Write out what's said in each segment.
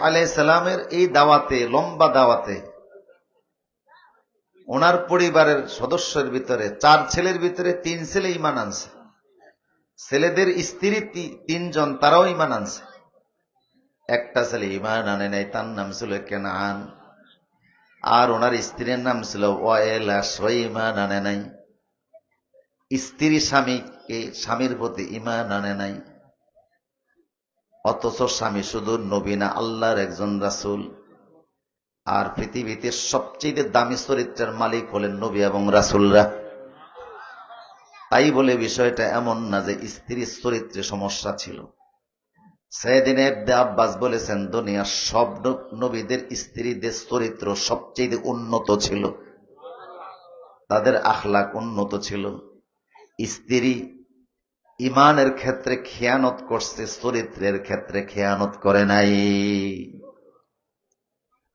আলাইহিস সালামের এই দাওয়াতে, লম্বা দাওয়াতে ওনার পরিবারের সদস্যের ভিতরে 4 ছেলের ভিতরে 3 ছেলে ঈমান আনছে। ছেলেদের স্ত্রী 3 জন, তারাও ঈমান আনছে। একটা ছেলে ঈমান আনে নাই, তার নাম ছিল কেনান। আর ওনার স্ত্রীর নাম ছিল ওয়াইলা, সে ঈমান আনে নাই। স্ত্রী স্বামীর প্রতি ঈমান আনে নাই, অথচ স্বামী শুধু নবী না, আল্লাহর একজন রাসূল। আর পৃথিবীতে সবচেয়ে দামি চরিত্রের মালিক হলেন নবী এবং রাসূলরা। তাই বলে বিষয়টা এমন না যে স্ত্রীর চরিত্রে সমস্যা ছিল। সাইয়েদনা ইবনে আব্বাস বলেছেন, দুনিয়ার সব নবীদের স্ত্রীদের চরিত্র সবচেয়ে উন্নত ছিল, তাদের আখলাক উন্নত ছিল। স্ত্রী ঈমানের ক্ষেত্রে খেয়ানত করছে, চরিত্রের ক্ষেত্রে খেয়ানত করে নাই।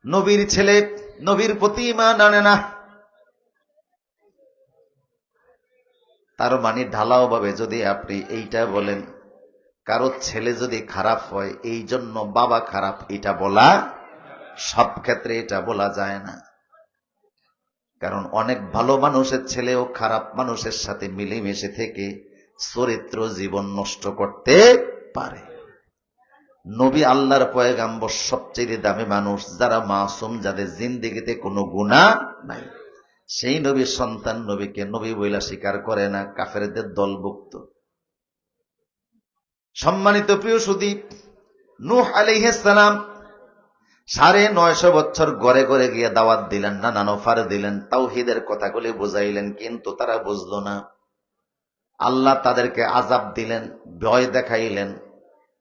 নবীর ছেলে নবীর প্রতি ঈমান আনে না, তার মানে ঢালাও ভাবে যদি আপনি এইটা বলেন কারো ছেলে যদি খারাপ হয় এই জন্য বাবা খারাপ, এটা বলা সব ক্ষেত্রে এটা বলা যায় না। কারণ অনেক ভালো মানুষের ছেলেও খারাপ মানুষের সাথে মিলেমিশে থেকে চরিত্র জীবন নষ্ট করতে পারে। নবী আল্লাহর পয়গাম্বর সবচেয়ে দামি মানুষ, যারা মাসুম, যাদের জিন্দেগিতে কোনো গুনাহ নাই। সেই নবীর সন্তান নবীকে নবী বইলা স্বীকার করে না, কাফেরদের দলভুক্ত। সম্মানিত প্রিয় সুধী, নূহ আলাইহিস সালাম 950 বছর ঘরে ঘরে গিয়ে দাওয়াত দিলেন, নানান অফার দিলেন, তাওহীদের কথাগুলি বুঝাইলেন, কিন্তু তারা বুঝলো না। আল্লাহ তাদেরকে আযাব দিলেন, ভয় দেখাইলেন।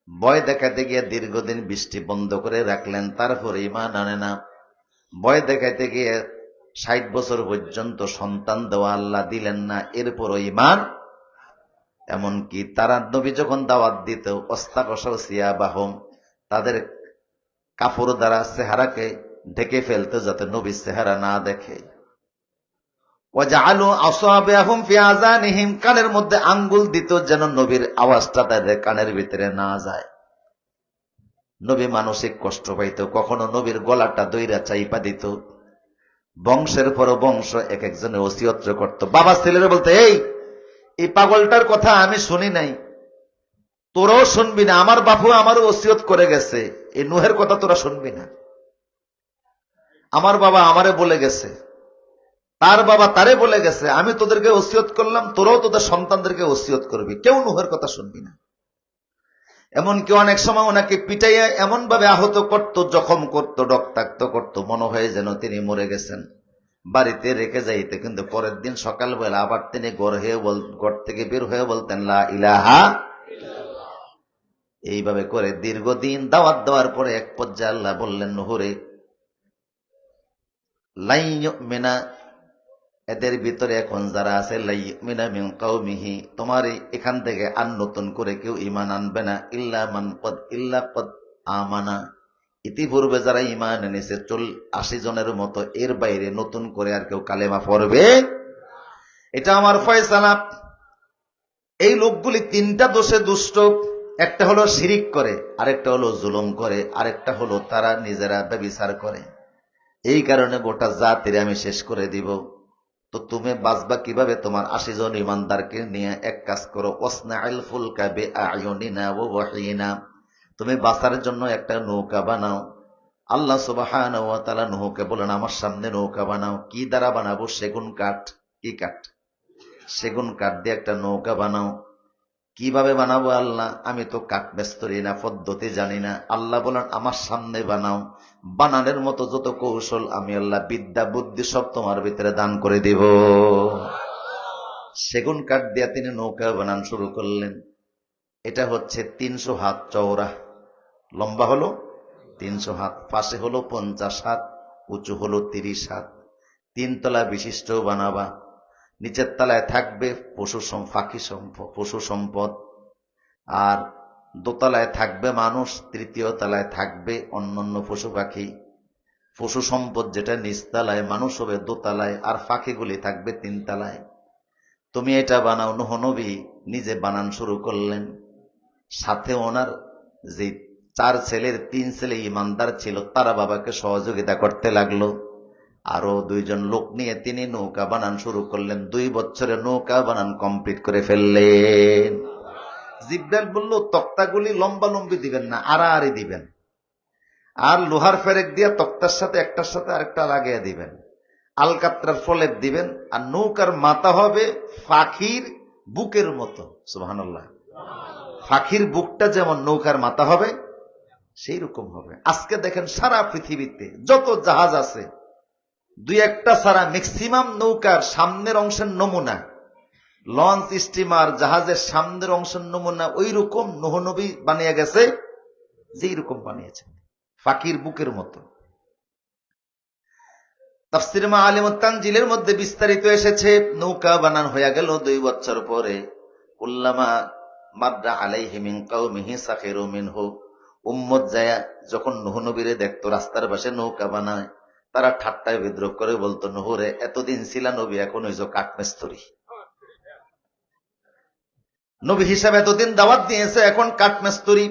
ভয় দেখাতে গিয়ে দীর্ঘদিন বৃষ্টি বন্ধ করে রাখলেন, তারপরে ঈমান আনে না। ভয় দেখাইতে গিয়ে 60 বছর পর্যন্ত সন্তান দেওয়া আল্লাহ দিলেন না, এরপরও ঈমান। এমনকি তারা নবী যখন দাওয়াত দিত, অস্তাকসাও সিয়াবাহুম, তাদের কাপড় দ্বারা চেহারাকে ঢেকে ফেলতে, যাতে নবীর চেহারা না দেখে। ওয়াজআলু আসাবিআহুম ফি আযানিহিম, কানের মধ্যে আঙ্গুল দিত যেন নবীর আওয়াজটা তাদের কানের ভিতরে না যায়। নবী মানসিক কষ্ট পাইত, কখনো নবীর গলাটা দইরা চাইপা দিত। বংশের পর বংশ এক একজনের ওসিয়ত করত। বাবা ছেলেরা বলতে, এই পাগলটার কথা আমি শুনি নাই, তোরাও শুনবি না, আমার বাপু আমারও ওসিয়ত করে গেছে, এই নূহের কথা তোরা শুনবি না। আমার বাবা আমারে বলে গেছে, তার বাবা তারে বলে গেছে, আমি তোদেরকে ওসিয়ত করলাম, তোরাও তোদের সন্তানদেরকে ওসিয়ত করবি, কেউ নূহের কথা শুনবি না। এমনকি অনেক সময় ওনাকে পিটাইয়া এমন ভাবে আহত করত, জখম করত, রক্তাক্ত করত, মনে হয় যেন তিনি মরে গেছেন। বাড়িতে রেখে যাইতে, কিন্তু পরের দিন সকালবেলা আবার তিনি ঘর থেকে বের হয়ে বলতেন লা ইলাহা। এইভাবে করে দীর্ঘদিন দাওয়াত দেওয়ার পরে এক পর্যায়ে আল্লাহ বললেন, নূহরে লাই ইউমিনা, এদের ভিতরে এখন যারা আছে, লাই ইউমিনা মিন কওমিহি, তোমার এখান থেকে আর নতুন করে কেউ ঈমান আনবে না, ইল্লা কদ আমানা, ইতিপূর্বে যারা ঈমান এনেছে 80 জনের মতো, এর বাইরে নতুন করে আর কেউ কালেমা পড়বে। এটা আমার ফয়সালা। এই লোকগুলি 3টা দোষে দুষ্ট। একটা হলো শিরিক করে, আরেকটা হলো জুলুম করে, আরেকটা হলো তারা নিজেরা ব্যভিচার করে। এই কারণে গোটা জাতির আমি শেষ করে দিব। তো তুমি বাঁচবা কিভাবে? তোমার 80 জন ইমানদারকে নিয়ে এক কাজ করো, ওয়াসনাইল ফুলকা বিআয়ুনিনা ওয়া ওয়াহিনা, তুমি বাঁচার জন্য একটা নৌকা বানাও। আল্লাহ সুবহানাহু ওয়া তাআলা নূহকে বলেন, আমার সামনে নৌকা বানাও। কি দ্বারা বানাবো? সেগুন কাঠ। কি কাঠ? সেগুন কাঠ দিয়ে একটা নৌকা বানাও। কিভাবে বানাবো আল্লাহ? আমি তো কাঠ মিস্ত্রি না, পদ্ধতি জানি না। আল্লাহ বলেন, আমার সামনে বানাও। বানানোর মতো যত কৌশল আমি আল্লাহ, বিদ্যা বুদ্ধি সব তোমার ভিতরে দান করে দিব। সেগুন কাঠ দিয়ে তিনি নৌকা বানান শুরু করলেন। এটা হচ্ছে 300 হাত চওড়া, লম্বা হলো 300 হাত, পাশে হলো 50 হাত, উঁচু হলো 30 হাত। 3 তলা বিশিষ্ট বানাবা। নিচের তলায় থাকবে পশু সম্পদ, আর দোতলায় থাকবে মানুষ, তৃতীয় তলায় থাকবে অন্যান্য পশু পাখি। পশু সম্পদ যেটা নিচতলায়, মানুষ হবে দোতলায়, আর পাখিগুলি থাকবে 3 তলায়। তুমি এটা বানাও। নূহ নবী নিজে বানান শুরু করলেন, সাথে ওনার যে 4 ছেলের 3 ছেলে ইমানদার ছিল, তারা বাবাকে সহযোগিতা করতে লাগলো। আরো 2 জন লোক নিয়ে তিনি নৌকা বানান শুরু করলেন। 2 বছরে নৌকা বানান কমপ্লিট করে ফেললেন। জিব্রাইল বলল, তক্তাগুলি লম্বা লম্বি দিবেন না, আড়াআড়ি দিবেন, আর লোহার ফেরেক দিয়ে তক্তার সাথে একটার সাথে আরেকটা লাগিয়ে দিবেন, আলকাত্রার ফলেপ দিবেন, আর নৌকার মাথা হবে পাখির বুকের মতো। সুবহানাল্লাহ। পাখির বুকটা যেমন নৌকার মাথা হবে সেই রকম হবে। আজকে দেখেন সারা পৃথিবীতে যত জাহাজ আছে, 2-1টা ছাড়া ম্যাক্সিমাম নৌকার সামনের অংশের নমুনা, লঞ্চ, স্টিমার, জাহাজের সামনের অংশের নমুনা ওই রকম নূহ নবী বানিয়ে গেছে, যেই রকম বানিয়েছেন, পাখির বুকের মতো। তাফসীর মাআলিমুত তানজিলের মধ্যে বিস্তারিত এসেছে। নৌকা বানান হয়ে গেল 2 বছর পরে। কুল্লামা মাররা আলাইহি মিন কওমিহি সাখিরু মিনহু, উম্মত যায় যখন নূহ নবীরে দেখতো রাস্তার পাশে নৌকা বানায়, তারা ঠাট্টায় বিদ্রোহ করে বলতো, নূহ রে, এতদিন ছিলা নবী, এখন হইছো কাঠমিস্ত্রি। নবী হিসাবে এতদিন দাওয়াত দিয়েছে, এখন কাঠমিস্ত্রি।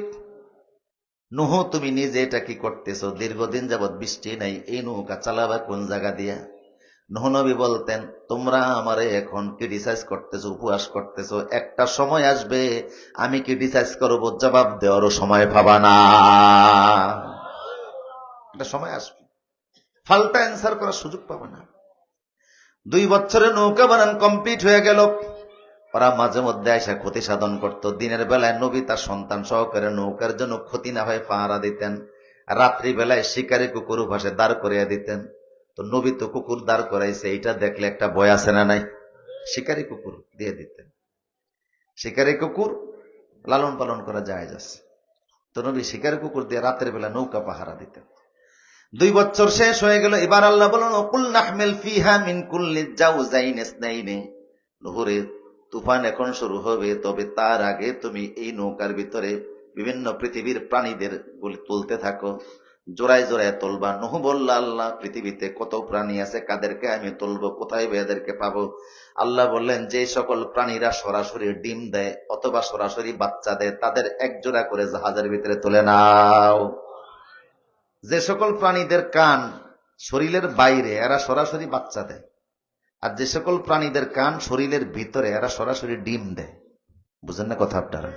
নূহ, তুমি নিজে এটা কি করতেছো? দীর্ঘদিন যাবৎ বৃষ্টি নাই, এই নৌকা চালাবা কোন জায়গা দিয়া? নূহ নবী বলতেন, তোমরা আমারে এখন ক্রিটিসাইজ করতেছো, উপহাস করতেছো, একটা সময় আসবে আমি ক্রিটিসাইজ করব, জবাব দেওয়ারও সময় পাবা না। একটা সময় আসবে, ফালটা অ্যান্সার করার সুযোগ পাবে না। 2 বছরে নৌকা বানান কমপ্লিট হয়ে গেল। ওরা মাঝে মধ্যে এসে ক্ষতি সাধন করত। দিনের বেলায় নবী তার সন্তান সহকারে নৌকার জন্য ক্ষতি না হয় পাহারা দিতেন। রাত্রি বেলায় শিকারী কুকুর ভাসে দাঁড় করিয়ে দিতেন। তো নবী তো কুকুর দাঁড় করাইছে, এইটা দেখলে একটা ভয় আছে না নাই? শিকারী কুকুর দিয়ে দিতেন। শিকারী কুকুর লালন পালন করা যায় যাচ্ছে, তো নবী শিকারী কুকুর দিয়ে রাতের বেলা নৌকা পাহারা দিতেন। 2 বছর শেষ হয়ে গেল। এবার আল্লাহ বলেন, কুল নাহমিল ফিহা মিন কুল্লি জাওজাইন ইসনাইনি, নূরে, তুফান এখন শুরু হবে, তবে তার আগে তুমি এই নৌকার ভিতরে বিভিন্ন পৃথিবীর প্রাণীদের তুলতে থাকো, জোড়ায় জোড়ায় তুলবা। নূহ বলল, আল্লাহ, পৃথিবীতে কত প্রাণী আছে, কাদেরকে আমি তুলবো, কোথায় এদেরকে পাবো? আল্লাহ বললেন, যে সকল প্রাণীরা সরাসরি ডিম দেয় অথবা সরাসরি বাচ্চা দেয়, তাদের 1 জোড়া করে জাহাজের ভিতরে তুলে নাও। যে সকল প্রাণীদের কান শরীরের বাইরে, এরা সরাসরি বাচ্চা দেয়, আর যে সকল প্রাণীদের কান শরীরের ভিতরে, এরা সরাসরি ডিম দেয়। বুঝেন না কথা আপনারা?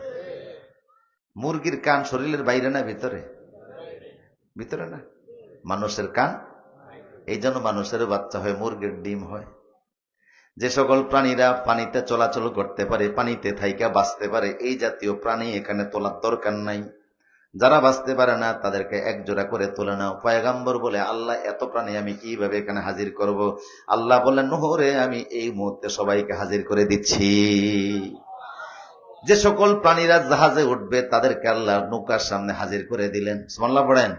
মুরগির কান শরীরের বাইরে না ভিতরে? ভিতরে না? মানুষের কান, এই জন্য মানুষের বাচ্চা হয়, মুরগির ডিম হয়। যে সকল প্রাণীরা পানিতে চলাচল করতে পারে, পানিতে থাইকা বাঁচতে পারে, এই জাতীয় প্রাণী এখানে তোলার দরকার নাই। যারা বাঁচতে পারে না তাদেরকে 1 জোড়া করে তুলে নাও। পয়গম্বর বলে, আল্লাহ, এত প্রাণী আমি কিভাবে এখানে হাজির করব? আল্লাহ বললেন, নূহ রে, আমি এই মুহূর্তে সবাইকে হাজির করে দিচ্ছি। যে সকল প্রাণীরা জাহাজে উঠবে তাদেরকে আল্লাহ নৌকার সামনে হাজির করে দিলেন। সুবহানাল্লাহ পড়েন।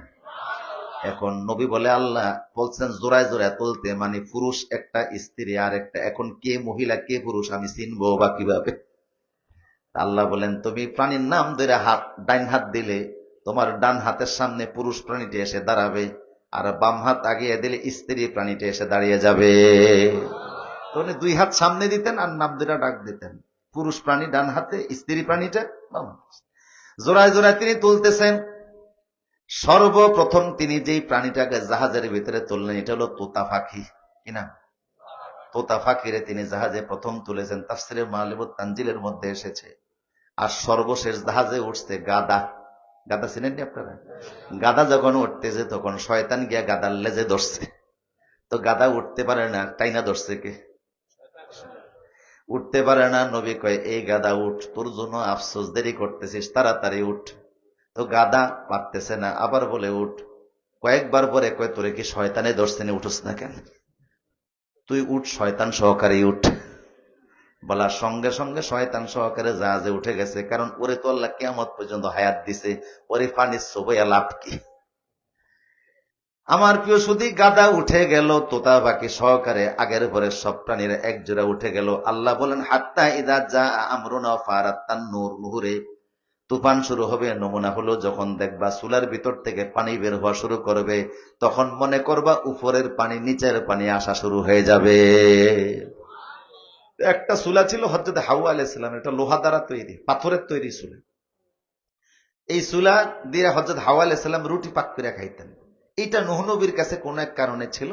এখন নবী বলে, আল্লাহ বলছেন জোড়ায় জোড়ায় তুলতে, মানে পুরুষ একটা, স্ত্রী আর একটা, এখন কে মহিলা কে পুরুষ আমি চিনবো বা কিভাবে? আল্লাহ বলেন, তুমি প্রাণীর নাম ধরে ডাইন হাত দিলে তোমার ডান হাতের সামনে পুরুষ প্রাণীটি এসে দাঁড়াবে, আর বাম হাত আগিয়ে দিলে স্ত্রী প্রাণীটি এসে দাঁড়িয়ে যাবে। তখন 2 হাত সামনে দিতেন আর নাম ধরে ডাক দিতেন, পুরুষ প্রাণী ডান হাতে, স্ত্রী প্রাণীটা বাম হাতে। জোড়ায় জোড়ায় তিনি তুলতেছেন। সর্বপ্রথম তিনি যেই প্রাণীটাকে জাহাজের ভিতরে তুললেন, এটা হলো তোতা পাখি। কিনা? তোতা পাখিরে তিনি জাহাজে প্রথম তুলেছেন। তাফসীরে মাআলিমুত তানজিলের মধ্যে এসেছে। আর সর্বশেষ জাহাজে উঠছে গাদা। গাদা চিনেননি আপনারা? গাদা যখন উঠতেছে তখন শয়তান গিয়া গাদার লেজে ধরছে। তো গাদা উঠতে পারে না, টাইনা ধরছে কে? উঠতে পারে না। নবী কয়, এই গাদা উঠ, তোর জন্য আফসোস, দেরি করতেছিস, তাড়াতাড়ি উঠ। তো গাদা পারতেছে না, আবার বলে উঠ। কয়েকবার পরে কয়, তোরে কি শয়তানে ধরছে না, উঠোস না কেন? তুই উঠ, শয়তান সহকারে উঠ। বলার সঙ্গে সঙ্গে শয়তান সহকারে জাহাজে উঠে গেছে। কারণ ওরে তো আল্লাহ কিয়ামত পর্যন্ত হায়াত দিছে, ওরে পানির চোবাইয়া লাভ কি? আমার প্রিয় সুধী, গাদা উঠে গেল তোতা পাখি সহকারে, আগের পরে সব প্রাণীরা 1 জোড়া উঠে গেল। আল্লাহ বলেন, হাত্তা ইদা যা আমরুনা ফারাত্তান নূর, নূরে, তুফান শুরু হবে। নমুনা হলো, যখন দেখবা চুলার ভিতর থেকে পানি বের হওয়া শুরু করবে, তখন মনে করবা উপরের পানি নিচের পানি আসা শুরু হয়ে যাবে। একটা চুলা ছিল হযরত হাওয়া আলাইহিস সালাম, এটা লোহা দ্বারা তৈরি, পাথরের তৈরি চুলা। এই চুলা দিয়ে হযরত হাওয়া আলাইহিস সালাম রুটি পাক করে খাইতেন। এইটা নূহ নবীর কাছে কোন এক কারণে ছিল।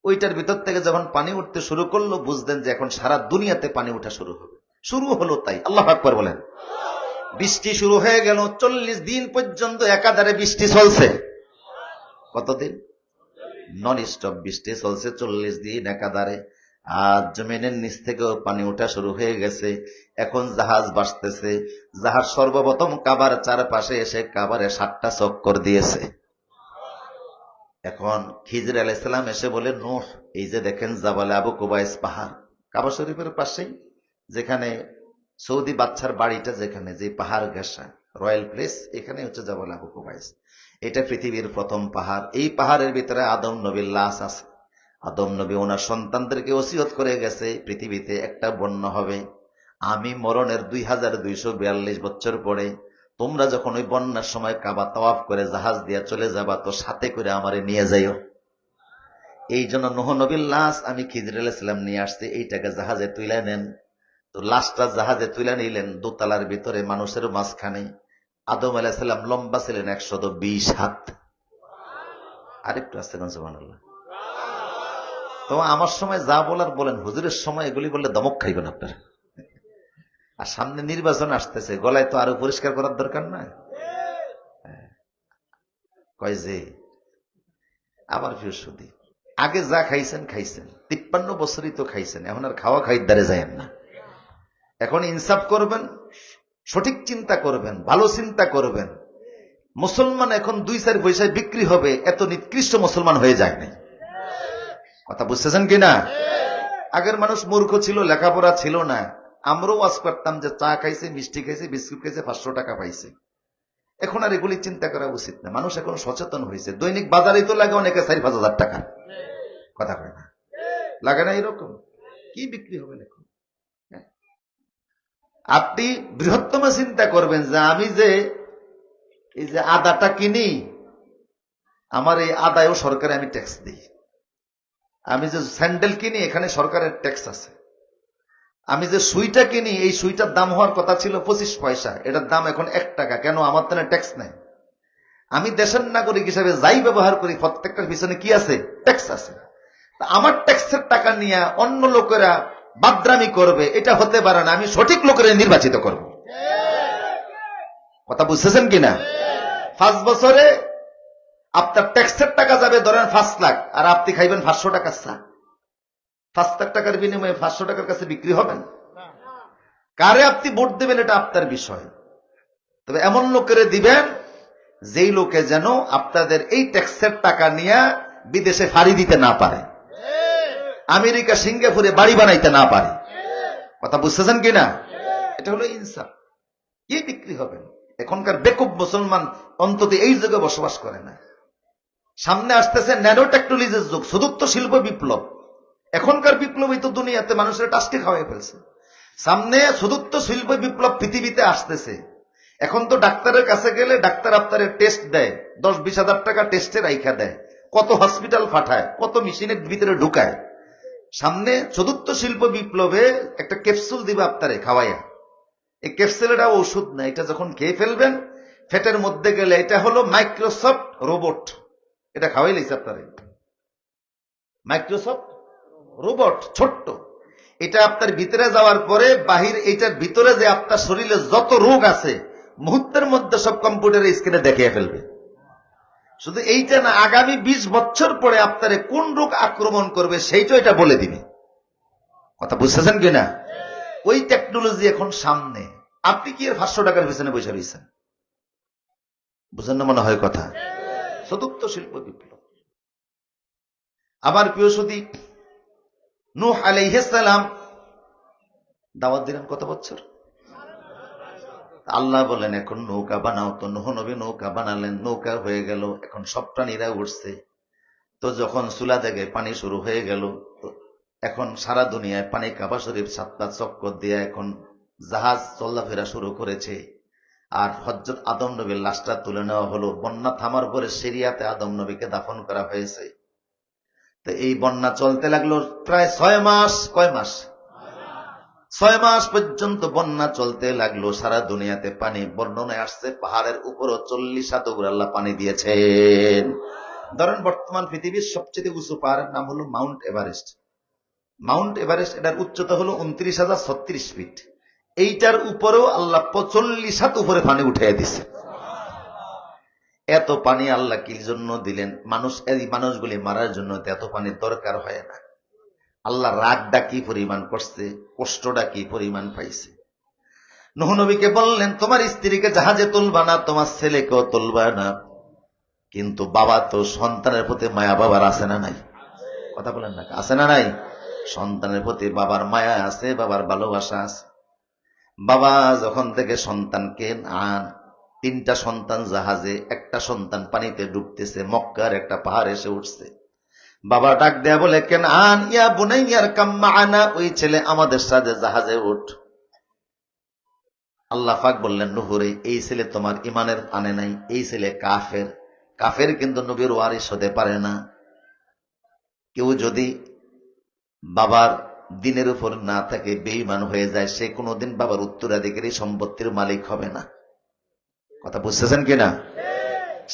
ওইটার ভিতর থেকে যখন পানি উঠতে শুরু করলো, বুঝলেন যে এখন সারা দুনিয়াতে পানি উঠা শুরু হবে। শুরু হলো তাই। আল্লাহু আকবার বলেন। বৃষ্টি শুরু হয়ে গেল। 40 দিন পর্যন্ত একাধারে বৃষ্টি চলছে। কতদিন? নন স্টপ বৃষ্টি চলছে 40 দিন একাধারে। আর জমিনের নিচ থেকেও পানি ওঠা শুরু হয়ে গেছে। এখন জাহাজ ভাসতেছে। জাহাজ সর্বপ্রথম কাবার চারপাশে এসে কাবারে 7টা চক্কর দিয়েছে। এখন খিজর আলাইহিস সালাম এসে বলে, নূহ, এই যে দেখেন জাবালে আবু কুবাইস পাহাড়, কাবা শরীফের পাশেই, যেখানে সৌদি বাদশার বাড়িটা, যেখানে যে পাহাড় ঘেঁষা রয়্যাল প্লেস, এখানে হচ্ছে জাবাল আবু কুবাইস। এটা পৃথিবীর প্রথম পাহাড়। এই পাহাড়ের ভিতরে আদম নবীর লাশ আছে। আদম নবী ওনার সন্তানদেরকে ওসিয়ত করে গেছে, পৃথিবীতে একটা বন্যা হবে, আমি মরণের 2242 বছর পরে তোমরা যখন ওই বন্যার সময় কাবা তাওয়াফ করে জাহাজ দিয়ে চলে যাবা, তো সাথে করে আমারে নিয়ে যাইও। এই জন্য নূহ নবীর লাশ আমি খিজর আলাইহিস সালাম নিয়ে আসছি, এইটাকে জাহাজে তুলে নেন। তো লাশটা জাহাজে তুলে নিলেন, দোতলার ভিতরে মানুষের মাঝখানে। আদম আলাইহিস সালাম লম্বা ছিলেন 120 হাত। আরেকটু আসতে কোন সুবহানাল্লাহ। তো আমার সময় যা বলার বলেন, হুজুরের সময় এগুলি বললে দমক খাইবেন আপনারা। আর সামনে নির্বাচন আসতেছে, গলায় তো আরো পরিষ্কার করার দরকার না? কয় যে আবার প্রিয় সুধী, আগে যা খাইছেন খাইছেন, 53 বছরই তো খাইছেন, এখন আর খাওয়া খাইদারে যায়েন না। এখন ইনসাফ করবেন, সঠিক চিন্তা করবেন, ভালো চিন্তা করবেন। মুসলমান এখন 2-4 পয়সায় বিক্রি হবে, এত নিকৃষ্ট মুসলমান হয়ে যায় নাই। কথা বুঝতেছেন কিনা? আগের মানুষ মূর্খ ছিল, লেখাপড়া ছিল না। আমরাও ওয়াজ করতাম যে চা খাইছে, মিষ্টি খাইছে, বিস্কুট খাইছে, 500 টাকা পাইছে। এখন আর এগুলি চিন্তা করা উচিত না। মানুষ এখন সচেতন হয়েছে। দৈনিক বাজারে তো লাগে অনেকে 4-5 হাজার টাকা। কথা কয় না? লাগে না? এরকম কি বিক্রি হবে এখন? আপনি বৃহত্তম চিন্তা করবেন যে আমি যে এই যে আদাটা কিনি, আমার এই আদায়ও সরকারে আমি ট্যাক্স দিই। আমি যে স্যান্ডেল কিনি, এখানে সরকারের ট্যাক্স আছে। আমি যে সুইটা কিনি, এই সুইটার দাম হওয়ার কথা ছিল 25 পয়সা, এটার দাম এখন 1 টাকা। কেন? আমার তো ট্যাক্স নেই। আমি দেশের নাগরিক হিসাবে যাই ব্যবহার করি, প্রত্যেকটার পিছনে কি আছে? ট্যাক্স আছে। আমার ট্যাক্সের টাকা নিয়ে অন্য লোকেরা বাদরামি করবে, এটা হতে পারে না। আমি সঠিক লোকের নির্বাচিত করব। কথা বুঝতেছেন কিনা? 5 বছরে আপনার ট্যাক্সের টাকা যাবে ধরেন 5 লাখ, আর আপনি খাইবেন 500 টাকার চা। 5 লাখ টাকার বিনিময়ে 500 টাকার কাছে বিক্রি হবেন? কারে আপনি ভোট দেবেন এটা আপনার বিষয়। তবে এমন লোকেরে দিবেন যেই লোকে যেন আপনাদের এই ট্যাক্সের টাকা নিয়ে বিদেশে ফাড়ি দিতে না পারে, আমেরিকা সিঙ্গাপুরে বাড়ি বানাইতে না পারে। কথা বুঝতেছেন কিনা? এটা হলো ইনসাফ। কি বিক্রি হবেন? এখনকার বেকুব মুসলমান অন্তত এই যুগে বসবাস করে না। সামনে আসতেছে ন্যানো টেকনোলজির যুগ, চতুর্থ শিল্প বিপ্লব। এখনকার বিপ্লবই তো দুনিয়াতে মানুষের টাস্কে খাওয়াই ফেলছে। সামনে চতুর্থ শিল্প বিপ্লব পৃথিবীতে আসতেছে। এখন তো ডাক্তারের কাছে গেলে ডাক্তার আপনার টেস্ট দেয়, 10-20 হাজার টাকা টেস্টে রাইখা দেয়, কত হসপিটাল পাঠায়, কত মেশিনের ভিতরে ঢুকায়। সামনে চতুর্থ শিল্প বিপ্লবে একটা ক্যাপসুল দিবে আপনারে খাওয়াইয়া। এই ক্যাপসুলটা ওষুধ না, এটা যখন খেয়ে ফেলবেন ফেটের মধ্যে গেলে, এটা হলো মাইক্রোসফট রোবট। এটা খাওয়াই লাইছে আপনারে, মাইক্রোসফট রোবট, ছোট্ট। এটা আপনার ভিতরে যাওয়ার পরে বাহির, এটার ভিতরে যে আপনার শরীরে যত রোগ আছে মুহূর্তের মধ্যে সব কম্পিউটারের স্ক্রিনে দেখিয়ে ফেলবে। শুধু এইটা না, আগামী 20 বছর পরে আপনারে কোন রোগ আক্রমণ করবে সেইটা এটা বলে দিবে। কথা বুঝতেছেন কিনা? ওই টেকনোলজি এখন সামনে। আপনি কি এর 500 টাকার পিছনে বসে রয়েছেন? বুঝেন না মনে হয় কথা। চতুর্থ শিল্প বিপ্লব। আমার প্রিয় সুধী, নূহ আলাইহিস সালাম দাওয়াত দিলেন কত বছর? আল্লাহ বলেন এখন নৌকা বানাও। তো নূহ নবী নৌকা বানালেন, নৌকা হয়ে গেল। এখন সব প্রাণীরা উঠছে। তো যখন চুলা থেকে পানি শুরু হয়ে গেল, এখন সারা দুনিয়ায় পানি কাবা শরীফ 7টা চক্কর দিয়ে এখন জাহাজ চলাফেরা শুরু করেছে। আর হযরত আদম নবীর লাশটা তুলে নেওয়া হলো। বন্যা থামার পরে সিরিয়াতে আদম নবীকে দাফন করা হয়েছে। তো এই বন্যা চলতে লাগলো প্রায় 6 মাস। কয় মাস? 6 মাস পর্যন্ত বন্যা চলতে লাগলো, সারা দুনিয়াতে পানি। বর্ণনায় আসছে পাহাড়ের উপরও 40 হাত উপরে আল্লাহ পানি দিয়েছেন। ধরেন বর্তমান পৃথিবীর সবচেয়ে উঁচু পাহাড়ের নাম হলো মাউন্ট এভারেস্ট। মাউন্ট এভারেস্ট, এটার উচ্চতা হলো 29,036 ফিট। এইটার উপরেও আল্লাহ 40 হাত উপরে পানি উঠিয়ে দিছে। এত পানি আল্লাহ কি জন্য দিলেন? এই মানুষগুলি মারার জন্য এত পানির দরকার হয় না। আল্লাহ রাগটা কি পরিমাণ করছে, কষ্টটা কি পরিমাণ পাইছে। নূহ নবীকে বললেন, তোমার স্ত্রীকে জাহাজে তুলবা না, তোমার ছেলেকেও তুলবা না, কিন্তু বাবা তো সন্তানের প্রতি মায়া বাবার আছে না নাই? কথা বলেন না, আছে না নাই? সন্তানের প্রতি বাবার মায়া আছে, বাবার ভালোবাসা আছে। বাবা যখন থেকে সন্তানকে আন, 3টা সন্তান জাহাজে, 1টা সন্তান পানিতে ডুবতেছে, মক্কার একটা পাহাড় এসে উঠছে। বাবা ডাক দেয়া বলে, কেন আন ইয়া বুনাইয়ার কাম্মা আনা, ওই ছেলে আমাদের সাথে জাহাজে উঠ। আল্লাহ পাক বললেন, নূহরে এই ছেলে তোমার ইমানের আনে নাই, এই ছেলে কাফের। কাফের কিন্তু নবীর ওয়ারিস হতে পারে না। কেউ যদি বাবার দিনের উপর না থাকে, বেঈমান হয়ে যায়, সে কোনোদিন বাবার উত্তরাধিকারী সম্পত্তির মালিক হবে না। কথা বুঝতেছেন কিনা?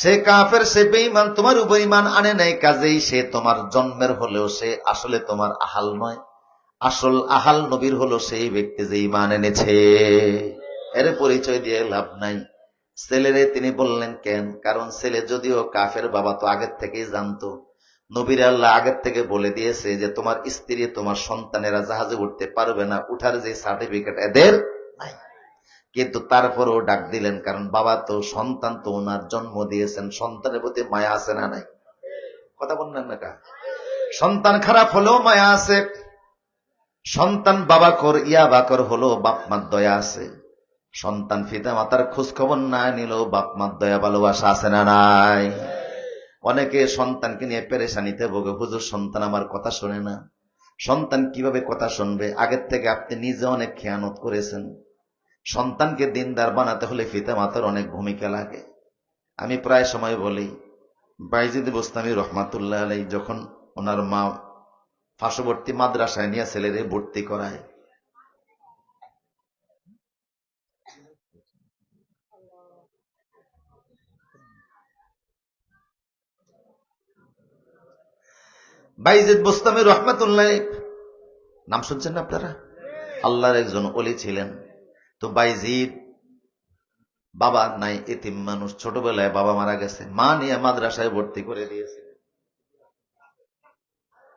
সে কাফের, সে বেঈমান, তোমার উপর ঈমান আনে নাই, কাজেই সে তোমার জন্মের হলেও সে আসলে তোমার আহাল নয়। আসল আহাল নবীর হলো সেই ব্যক্তি যে ঈমান এনেছে। এর পরিচয় দিয়ে লাভ নাই। ছেলেরে তিনি বললেন কেন? কারণ ছেলে যদিও কাফের, বাবা তো আগের থেকেই জানতো। নবীর আল্লাহ আগের থেকে বলে দিয়েছে যে তোমার স্ত্রী, তোমার সন্তানেরা জাহাজে উঠতে পারবে না, উঠার যে সার্টিফিকেট এদের নাই। কিন্তু তারপরও ডাক দিলেন, কারণ বাবা তো, সন্তান তো ওনার জন্ম দিয়েছেন, সন্তানের প্রতি মায়া আছে না নাই? কথা বললেন না কা? সন্তান খারাপ হলেও মায়া আছে, সন্তান বাবাকর ইয়াবাকর হলো বাপ মার দয়া আছে। সন্তান পিতা মাতার খোঁজ খবর না নিলেও বাপ মার দয়া ভালোবাসা আছে না নাই? অনেকে সন্তানকে নিয়ে পেরেশানিতে ভোগে, হুজুর সন্তান আমার কথা শোনে না। সন্তান কিভাবে কথা শুনবে? আগের থেকে আপনি নিজে অনেক খেয়ানত করেছেন। সন্তানকে দিনদার বানাতে হলে পিতা মাতার অনেক ভূমিকা লাগে। আমি প্রায় সময় বলি, বাইজিদ বুস্তামি রহমাতুল্লাহ আলাই যখন ওনার মা পার্শ্ববর্তী মাদ্রাসায় নিয়ে ছেলেরে ভর্তি করায়, বাইজিদ বুস্তামি রহমাতুল্লাহ, নাম শুনছেন না আপনারা? আল্লাহর একজন ওলি ছিলেন। তো বাইজিদ বাবা নাই, এতিম মানুষ, ছোটবেলায় বাবা মারা গেছে, মা নিয়ে মাদ্রাসায় ভর্তি করে দিয়েছে।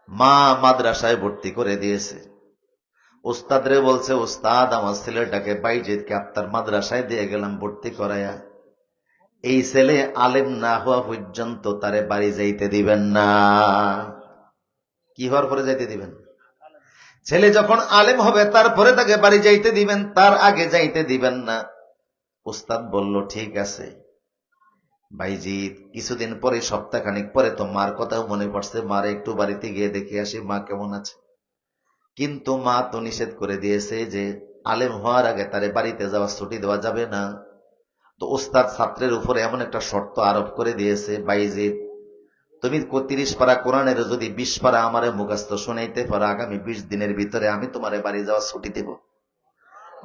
মা মাদ্রাসায় ভর্তি করে দিয়েছে। উস্তাদরে বলছে, উস্তাদ আমার ছেলেটাকে বাইজিদকে আপনার মাদ্রাসায় দিয়ে গেলাম ভর্তি করাইয়া, এই ছেলে আলেম না হওয়া পর্যন্ত তারে বাড়ি যাইতে দিবেন না। কি হওয়ার পরে যাইতে দিবেন? ছেলে যখন আলেম হবে তারপরে তাকে বাড়ি যাইতে দিবেন, তার আগে যাইতে দিবেন না। উস্তাদ বলল, ঠিক আছে। ভাইজিৎ কিছুদিন পরে, সপ্তাহখানিক পরে তো মার কথাও মনে পড়ছে, মারে একটু বাড়িতে গিয়ে দেখে আসি মা কেমন আছে। কিন্তু মা তো নিষেধ করে দিয়েছে যে আলেম হওয়ার আগে তারে বাড়িতে যাওয়া ছুটি দেওয়া যাবে না। তো ওস্তাদ ছাত্রের উপরে এমন একটা শর্ত আরোপ করে দিয়েছে, বাইজিৎ তুমি 30 পারা কোরআনের যদি 20 পারা আমারে মুখস্থ শোনাইতে পারো, আগামী 20 দিনের ভিতরে আমি তোমারে বাড়ি যাওয়া ছুটি দেব।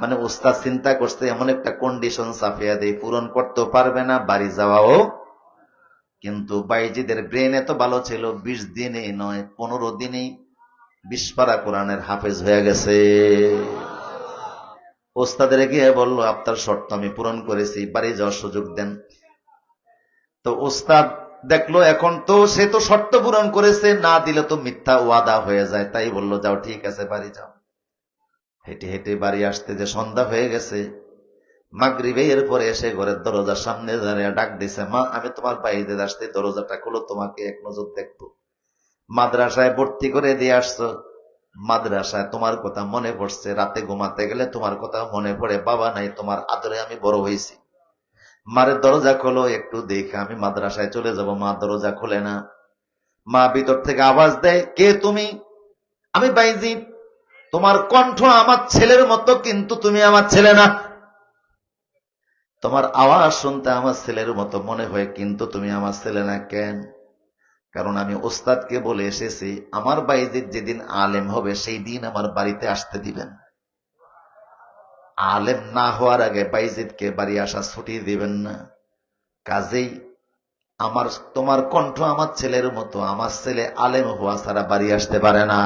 মানে ওস্তাদ চিন্তা করছে এমন একটা কন্ডিশন চাপিয়ে দেয়, পূরণ করতে পারবে না, বাড়ি যাওয়াও। কিন্তু বাইজিদের ব্রেন এত ভালো ছিল, 20 দিনেই নয় 15 দিনেই 20 পারা কোরআনের হাফেজ হয়ে গেছে। ওস্তাদের গিয়ে বলল, আপনার শর্ত আমি পূরণ করেছি, বাড়ি যাওয়ার সুযোগ দেন। তো ওস্তাদ দেখলো এখন তো সে তো শর্ত পূরণ করেছে, না দিলে তো মিথ্যা ওয়াদা হয়ে যায়, তাই বললো যাও, ঠিক আছে বাড়ি যাও। হেঁটে হেঁটে বাড়ি আসতে যে সন্ধ্যা হয়ে গেছে। মাগরিবে এরপরে এসে ঘরের দরজার সামনে দাঁড়িয়ে ডাক দিছে, মা আমি তোমার বাইরে আসতে, দরজাটা খুলো, তোমাকে এক নজর দেখবো। মাদ্রাসায় ভর্তি করে দিয়ে আসছো, মাদ্রাসায় তোমার কথা মনে পড়ছে, রাতে ঘুমাতে গেলে তোমার কথা মনে পড়ে, বাবা নাই, তোমার আদরে আমি বড় হয়েছি। মারের দরজা খোলো, একটু দেখে আমি মাদ্রাসায় চলে যাব। মা দরজা খোলে না। মা ভিতর থেকে আওয়াজ দেয়, কে তুমি? আমি বাইজিদ। তোমার কণ্ঠ আমার ছেলের মতো, কিন্তু তুমি আমার ছেলে না। তোমার আওয়াজ শুনতে আমার ছেলের মতো মনে হয়, কিন্তু তুমি আমার ছেলে না। কেন? কারণ আমি ওস্তাদকে বলে এসেছি আমার বাইজিদ যেদিন আলেম হবে সেই দিন আমার বাড়িতে আসতে দিবেন। আলেম না হওয়ার আগে বাইজিদকে বাড়ি আসা ছুটি দিবেন না। কাজেই তোমার কণ্ঠ আমার ছেলের মতো, আমার ছেলে আলেম হওয়া ছাড়া বাড়ি আসতে পারে না।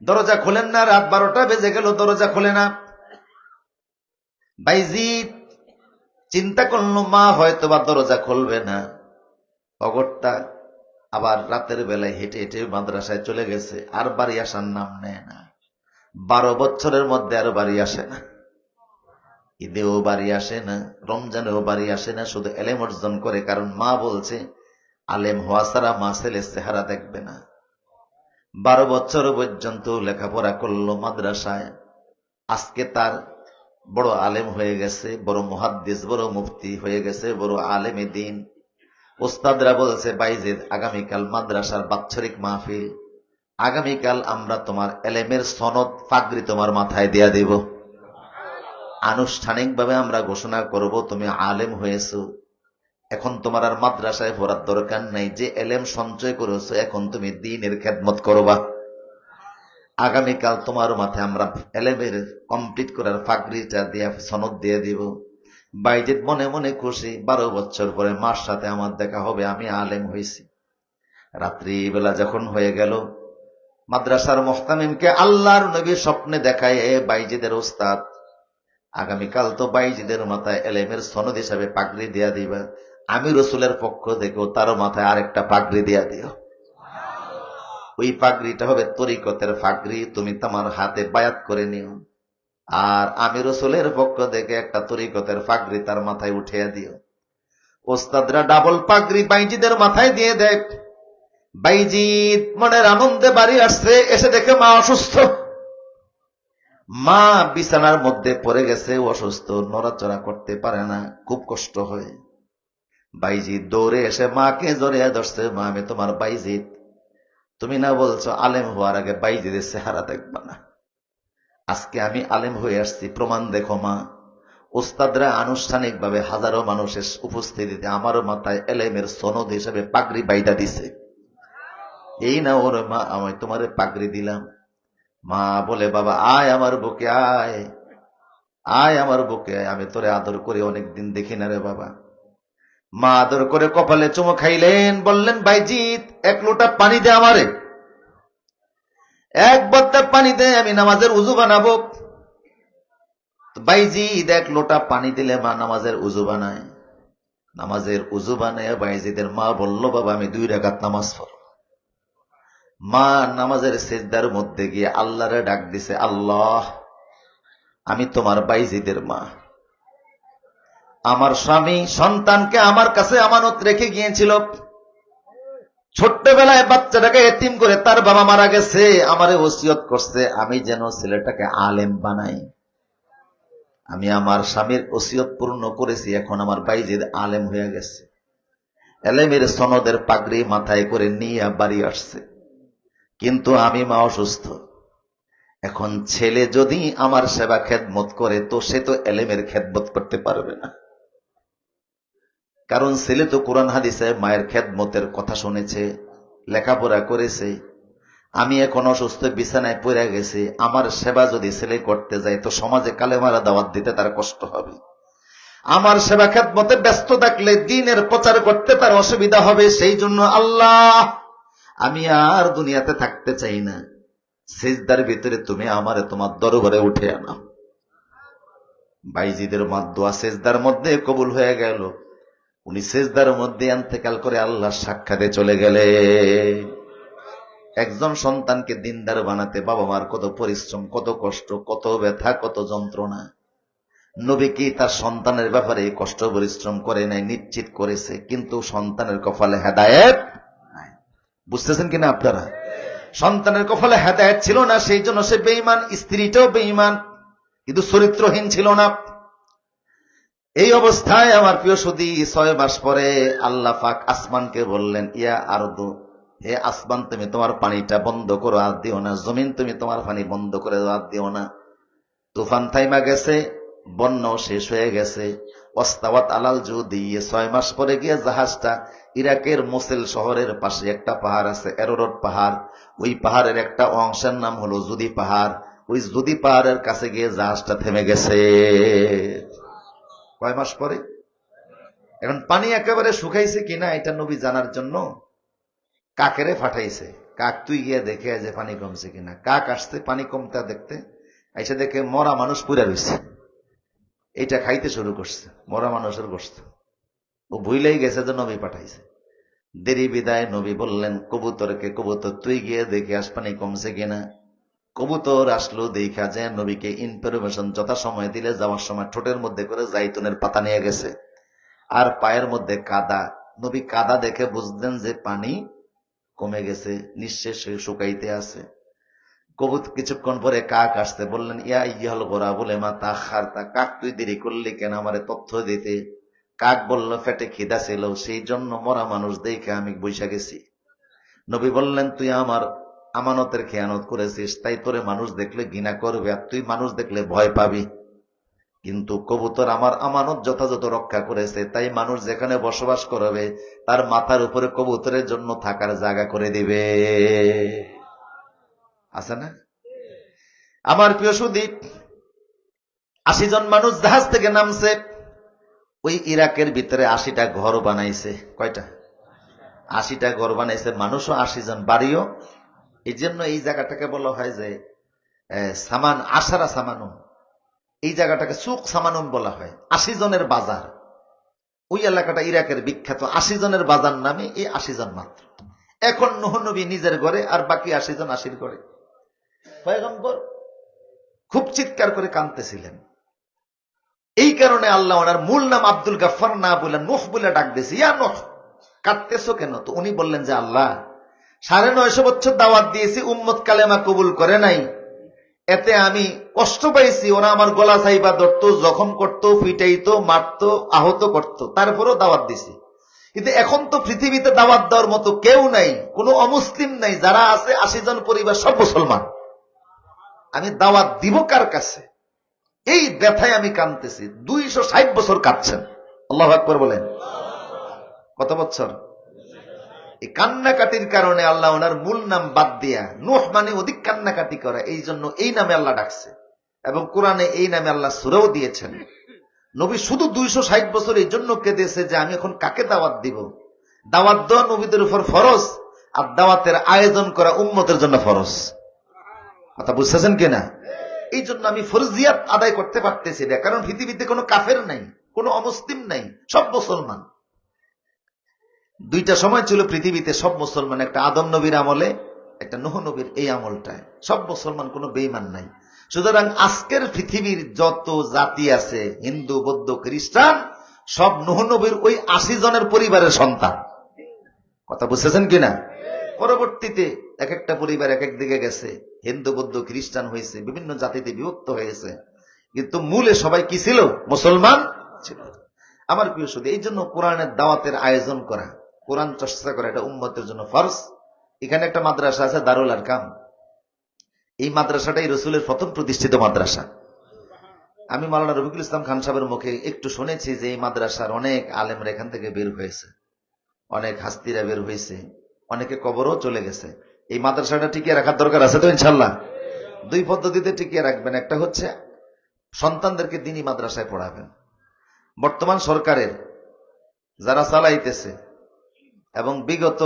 দরজা খোলেন না, রাত 12টা বেজে গেল, দরজা খোলে না। বাইজিদ চিন্তা করলো মা হয়তো বা দরজা খুলবে না। অগত্যা আবার রাতের বেলায় হেঁটে হেঁটে মাদ্রাসায় চলে গেছে, আর বাড়ি আসার নাম নেয় না। 12 বছরের মধ্যে আর বাড়ি আসে না। ঈদেও বাড়ি আসে না, রমজানেও বাড়ি আসে না, শুধু এলেম অর্জন করে। কারণ মা বলছে আলেম হওয়া ছাড়া মা ছেলের চেহারা দেখবে না। 12 বছর পর্যন্ত লেখাপড়া করলো মাদ্রাসায়। আজকে তার বড় আলেম হয়ে গেছে, বড় মুহাদ্দিস, বড় মুফতি হয়ে গেছে, বড় আলেমে দ্বীন। ওস্তাদরা বলছে বাইজিদ আগামীকাল মাদ্রাসার বাৎসরিক মাহফিল, আগামীকাল আমরা তোমার এলেমের সনদ পাগড়ি তোমার মাথায় দিয়া দেব। আনুষ্ঠানিকভাবে আমরা ঘোষণা করব তুমি আলেম হয়েছো। এখন তোমার আর মাদ্রাসায় পড়ার দরকার নাই, যে এলেম সঞ্চয় করেছো এখন তুমি দ্বীনের খেদমত করবা। আগামীকাল তোমার মাথায় আমরা এলেমের কমপ্লিট করার পাগড়িটা দিয়ে সনদ দিয়ে দিব। বাইজিদ মনে মনে খুশি, 12 বছর পরে মার সাথে আমার দেখা হবে, আমি আলেম হয়েছি। রাত্রিবেলা যখন হয়ে গেল, মাদ্রাসার মুহতামিমকে আল্লাহর নবী স্বপ্নে দেখায়, বাইজিদের ওস্তাদ আগামীকাল তো বাইজিদের মাথায় এলেমের সনদ হিসাবে পাগড়ি দিয়া দিবা, আমি রসুলের পক্ষ থেকেও তার মাথায় আরেকটা পাগড়ি দিয়া দিও। ওই পাগড়িটা হবে তরিকতের পাগড়ি, তুমি তোমার হাতে বায়াত করে নিও। আর আমি রসুলের পক্ষ থেকে একটা তরিকতের পাগড়ি তার মাথায় উঠিয়ে দিও। ওস্তাদরা ডাবল পাগড়ি বাইজিদের মাথায় দিয়ে দেয়। বাইজিদ মনের আনন্দে বাড়ি আসছে, এসে দেখে মা অসুস্থ। মা বিছানার মধ্যে পড়ে গেছে, অসুস্থ, নড়াচড়া করতে পারে না, খুব কষ্ট হয়। বাইজিদ দৌড়ে এসে মাকে জড়িয়ে ধরছে, মা আমি তোমার বাইজিদ, তুমি না বলছো আলেম হওয়ার আগে বাইজিদের চেহারা দেখবা না, আজকে আমি আলেম হয়ে আসছি, প্রমাণ দেখো মা। ওস্তাদরা আনুষ্ঠানিকভাবে হাজারো মানুষের উপস্থিতিতে আমারও মাথায় এলেমের সনদ হিসেবে পাগড়ি বাইদা দিছে। এই না ওর মা, আমি তোমারে পাগড়ি দিলাম। মা বলে বাবা আয় আমার বুকে আয়, আয় আমার বুকে আয়, আমি তোরে আদর করে অনেকদিন দেখি না রে বাবা। মা আদর করে কপালে চুমো খাইলেন, বললেন বাইজিদ 1 লোটা পানি দে আমারে, 1 বদ্দা পানি দে, আমি নামাজের উযু বানাবো। বাইজিদ 1 লোটা পানি দিলে মা নামাজের উযু বানায়। নামাজের উযু বানায় বাইজিদের মা বলল বাবা আমি 2 রাকাত নামাজ পড়ব। মা নামাজের সিজদার মধ্যে গিয়ে আল্লাহরে ডাক দিছে, আল্লাহ আমি তোমার বাইজিদের মা, আমার স্বামী সন্তানকে আমার কাছে আমানত রেখে গিয়েছিল, ছোট্টবেলায় বাচ্চাটাকে এতিম করে তার বাবা মারা গেছে, আমারে ওসিয়ত করছে আমি যেন ছেলেটাকে আলেম বানাই। আমি আমার স্বামীর ওসিয়ত পূর্ণ করেছি, এখন আমার বাইজিদ আলেম হয়ে গেছে, এলেমের সনদের পাগড়ি মাথায় করে নিয়ে বাড়ি আসছে। কিন্তু আমি মা অসুস্থ, এখন ছেলে যদি আমার সেবা খেদমত করে তো সে তো এলেমের খেদমত করতে পারবে না, কারণ ছেলে তো কোরআন হাদিসে মায়ের খেদমতের কথা শুনেছে, লেখাপড়া করেছে। আমি এখন অসুস্থ, বিছানায় পড়ে গেছি, আমার সেবা যদি ছেলে করতে যায় তো সমাজে কালেমারা দাওয়াত দিতে তার কষ্ট হবে, আমার সেবা খেদমতে ব্যস্ত থাকলে দ্বীনের প্রচার করতে তার অসুবিধা হবে। সেই জন্য আল্লাহ আমি আর দুনিয়াতে থাকতে চাই না, সিজদার ভিতরে তুমি আমারে তোমার দরবারে উঠে আনো। বাইজিদের দোয়া সিজদার মধ্যে কবুল হয়ে গেল। উনি সিজদার মধ্যে ইন্তেকাল করে আল্লাহর সাক্ষাতে চলে গেলে। একজন সন্তানকে দিনদার বানাতে বাবা মার কত পরিশ্রম, কত কষ্ট, কত ব্যথা, কত যন্ত্রণা। নবী কি তার সন্তানের ব্যাপারে কষ্ট পরিশ্রম করে নাই? নিশ্চিত করেছে, কিন্তু সন্তানের কপালে হেদায়েত নাই। বুঝতেছেন কিনা আপনারা? সন্তানের কপালে হেদায়েত ছিল না, সেই জন্য সে বেঈমান, স্ত্রীটাও বেঈমান, কিন্তু চরিত্রহীন ছিল না। এই অবস্থায় আমার প্রিয় সুধী 6 মাস পরে আল্লাহ পাক আসমানকে বললেন, ইয়া আরদু, হে আসমান তুমি তোমার পানিটা বন্ধ করো, আর দিও না। জমিন তুমি তোমার পানি বন্ধ করে আর দিও না। তুফান থাইমা গেছে, বন্যাও শেষ হয়ে গেছে। ওয়াস্তাওয়াত আলাল জুদি, 6 মাস পরে গিয়ে জাহাজটা ইরাকের মোসেল শহরের পাশে একটা পাহাড় আছে, এরোরট পাহাড়, ওই পাহাড়ের একটা অংশের নাম হলো জুদি পাহাড়। ওই যদি পাহাড়ের কাছে গিয়ে জাহাজটা থেমে গেছে। কয় মাস পরে? এখন পানি একেবারে শুকাইছে কিনা এটা নবী জানার জন্য কাকেরে ফাটাইছে, কাক তুই গিয়ে দেখে যে পানি কমছে কিনা। কাক আসতে পানি কমতে দেখতে, এসে দেখে মরা মানুষ পুরা রয়েছে, এইটা খাইতে শুরু করছে, মরা মানুষের গোশত। ও ভুইলেই গেছে যে নবী পাঠাইছে। দেরি বিদায় নবী বললেন কবুতরকে, কবুতর তুই গিয়ে দেখে আস পানি কমছে কিনা। কবুতর আসলো, দেখা যায় নবীকে ইনফরমেশন যথা সময় দিলে যাওয়ার সময় ঠোঁটের মধ্যে করে জাইতুনের পাতা নিয়ে গেছে, আর পায়ের মধ্যে কাদা। নবী কাদা দেখে বুঝলেন যে পানি কমে গেছে, নিঃশেষ শুকাইতে আছে। কবুতর কিছুক্ষণ পরে কাক আসতে বললেন ইয়া ইয়াল গোরা বলে মা তাখার তা, কাক তুই দেরি করলি কেন আমারে তথ্য দিতে। কাক বলল পেটে খিদা ছিল, সেই জন্য মরা মানুষ দেখে আমি বৈশা গেছি। নবী বললেন তুই আমার আমানতের খেয়ানত করেছিস, তাই তোরে মানুষ দেখলে ঘৃণা করবে, আর তুই মানুষ দেখলে ভয় পাবি। কিন্তু কবুতর আমার আমানত যথাযথ রক্ষা করেছে, তাই মানুষ যেখানে বসবাস করবে তার মাথার উপরে কবুতরের জন্য থাকার জায়গা করে দিবে। আছে না? আমার প্রিয় সুদীপ, ৮০ জন মানুষ জাহাজ থেকে নামছে। ওই ইরাকের ভিতরে ৮০টা ঘর বানাইছে। কয়টা? ৮০টা ঘর বানাইছে, মানুষও ৮০ জন, বাড়িও। এই জন্য এই জায়গাটাকে বলা হয় যে সামান আশারা সামানুন, এই জায়গাটাকে সুক সামানুন বলা হয়, ৮০ জনের বাজার। ওই এলাকাটা ইরাকের বিখ্যাত ৮০ জনের বাজার নামে, এই ৮০ জন মাত্র। এখন নূহ নবী নিজের ঘরে, আর বাকি ৮০ জন ৮০ ঘরে। পয়গম্বর খুব চিৎকার করে কাঁদতেছিলেন। এই কারণে আল্লাহ ওনার মূল নাম আব্দুল গাফফার না বলে নূহ বলে ডাক দিয়েছে। ইয়া নূহ, কাঁদতেছো কেন? তো উনি বললেন যে আল্লাহ, ৯৫০ বছর দাওয়াত দিয়েছি, উম্মত কালেমা কবুল করে নাই, এতে আমি কষ্ট পাইছি। ওরা আমার গলা চাইবা ধরতো, জখম করতো, পিটাইতো, মারতো, আহত করতো, তারপরও দাওয়াত দিছি। কিন্তু এখন তো পৃথিবীতে দাওয়াত দেওয়ার মতো কেউ নাই, কোনো অমুসলিম নাই, যারা আছে ৮০ জন পরিবার সব মুসলমান, আমি দাওয়াত দিব কার কাছে? এই ব্যথায় আমি কাঁদতেছি। ২৬০ বছর কাঁদছেন। আল্লাহু আকবার বলেন। কত বছর? এই কান্নাকাটির কারণে আল্লাহ ওনার মূল নাম বাদ দিয়া, নূহ মানে অধিক কান্নাকাটি করা, এই জন্য এই নামে আল্লাহ ডাকছে। এবং কোরআনে এই নামে আল্লাহ সূরাও দিয়েছেন। নবী শুধু ২৬০ বছর এই জন্য কেঁদেছে যে আমি এখন কাকে দাওয়াত দিব। দাওয়াত দেওয়া নবীদের উপর ফরজ, আর দাওয়াতের আয়োজন করা উম্মতের জন্য ফরজ। কথা বুঝতেছেন কিনা? এই জন্য আমি ফরজিয়াত আদায় করতে পারতেছি না, কারণ পৃথিবীতে কোনো কাফের নাই, কোনো অমুসলিম নাই, সব মুসলমান। দুইটা সময় ছিল পৃথিবীতে, সব মুসলমান। একটা আদম নবীর আমলে, একটা নূহ নবীর এই আমলটায়, সব মুসলমান, কোনো বেঈমান নাই। সুতরাং আজকের পৃথিবীর যত জাতি আছে, হিন্দু, বৌদ্ধ, খ্রিস্টান, সব নূহ নবীর ওই ৮০ জনের পরিবারের সন্তান। কথা বুঝতেছেন কিনা? পরবর্তীতে এক একটা পরিবার এক এক দিকে গেছে, হিন্দু, বৌদ্ধ, খ্রিস্টান হয়েছে, বিভিন্ন জাতিতে বিভক্ত হয়েছে, কিন্তু মূলে সবাই কি ছিল? মুসলমান ছিল। আমার প্রিয় সুধী, এই জন্য কোরআনের দাওয়াতের আয়োজন করা, কোরআন চর্চা করা, এটা উম্মতের জন্য ফরজ। এখানে একটা মাদ্রাসা আছে, দারুল আরকাম। এই মাদ্রাসাটাই রসুলের প্রথম প্রতিষ্ঠিত মাদ্রাসা। আমি মাওলানা রফিকুল ইসলাম খান সাহেবের মুখে একটু শুনেছি যে এই মাদ্রাসার অনেক আলেমরা এখান থেকে বের হয়েছে, অনেক হাস্তিরা বের হয়েছে, অনেকে কবরও চলে গেছে। এই মাদ্রাসাটা টিকিয়ে রাখার দরকার আছে তো ইনশাল্লাহ। দুই পদ্ধতিতে টিকিয়ে রাখবেন। একটা হচ্ছে সন্তানদেরকে দ্বীনি মাদ্রাসায় পড়াবেন। বর্তমান সরকারের যারা চালাইতেছে এবং বিগত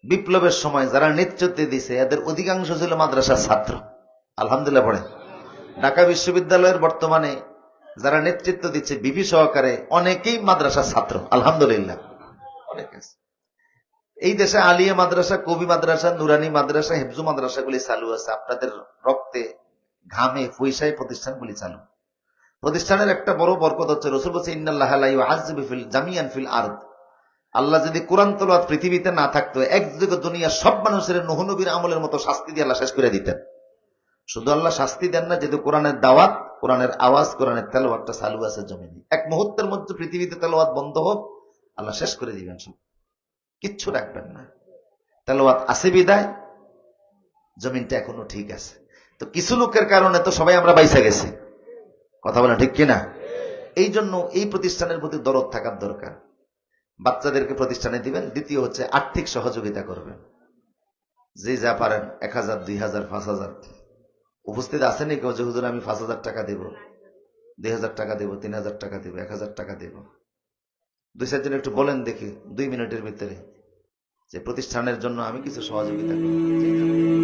বিপ্লবের সময় যারা নেতৃত্ব দিছে, এদের অধিকাংশ ছিল মাদ্রাসার ছাত্র। আলহামদুলিল্লাহ পড়ে। ঢাকা বিশ্ববিদ্যালয়ের বর্তমানে যারা নেতৃত্ব দিচ্ছে বিপি সহকারে, অনেকেই মাদ্রাসার ছাত্র। আলহামদুলিল্লাহ অনেক আছে। এই দেশে আলিয়া মাদ্রাসা, কবি মাদ্রাসা, নুরানি মাদ্রাসা, হেফজু মাদ্রাসাগুলি চালু আছে। আপনাদের রক্তে ঘামে পয়সায় প্রতিষ্ঠানগুলি চালু। প্রতিষ্ঠানের একটা বড় বরকত হচ্ছে, রসুল বলছে ইন্নাল্লাহা লা ইউআযযিবু ফিল জামিআন ফিল আরদ। আল্লাহ যদি কোরআন তেলাওয়াত পৃথিবীতে না থাকতো, একযোগে দুনিয়ার সব মানুষের নূহ নবীর আমলের মতো শাস্তি দিয়ে আল্লাহ শেষ করে দিতেন। শুধু আল্লাহ শাস্তি দেন না, যেহেতু কোরআনের দাওয়াত, কোরআনের আওয়াজ, কোরআনের তেলাওয়াতটা চালু আছে জমিনে, এক মুহূর্তের মধ্যে পৃথিবীতে তেলাওয়াত বন্ধ হোক, আল্লাহ শেষ করে দিবেন, সব কিচ্ছু রাখবেন না। তেলাওয়াত আছে বিদায় জমিনটা এখনো ঠিক আছে। তো কিছু লোকের কারণে তো সবাই আমরা বাইসা গেছি। কথা বলেন ঠিক কিনা? এই জন্য এই প্রতিষ্ঠানের প্রতি দরদ থাকার দরকার। বাচ্চাদেরকে প্রতিষ্ঠানে দিবেন। দ্বিতীয় হচ্ছে আর্থিক সহযোগিতা করবেন। যে যা পারেন, ১,০০০, ২,০০০, ৫,০০০ উপস্থিত আছেনি কেউ যে হুজুর আমি 5,000 টাকা দেব, 2,000 টাকা দেব, 3,000 টাকা দেব, 1,000 টাকা দেব? 2-4 জন একটু বলেন দেখি 2 মিনিটের ভিতরে যে প্রতিষ্ঠানের জন্য আমি কিছু সহযোগিতা করি।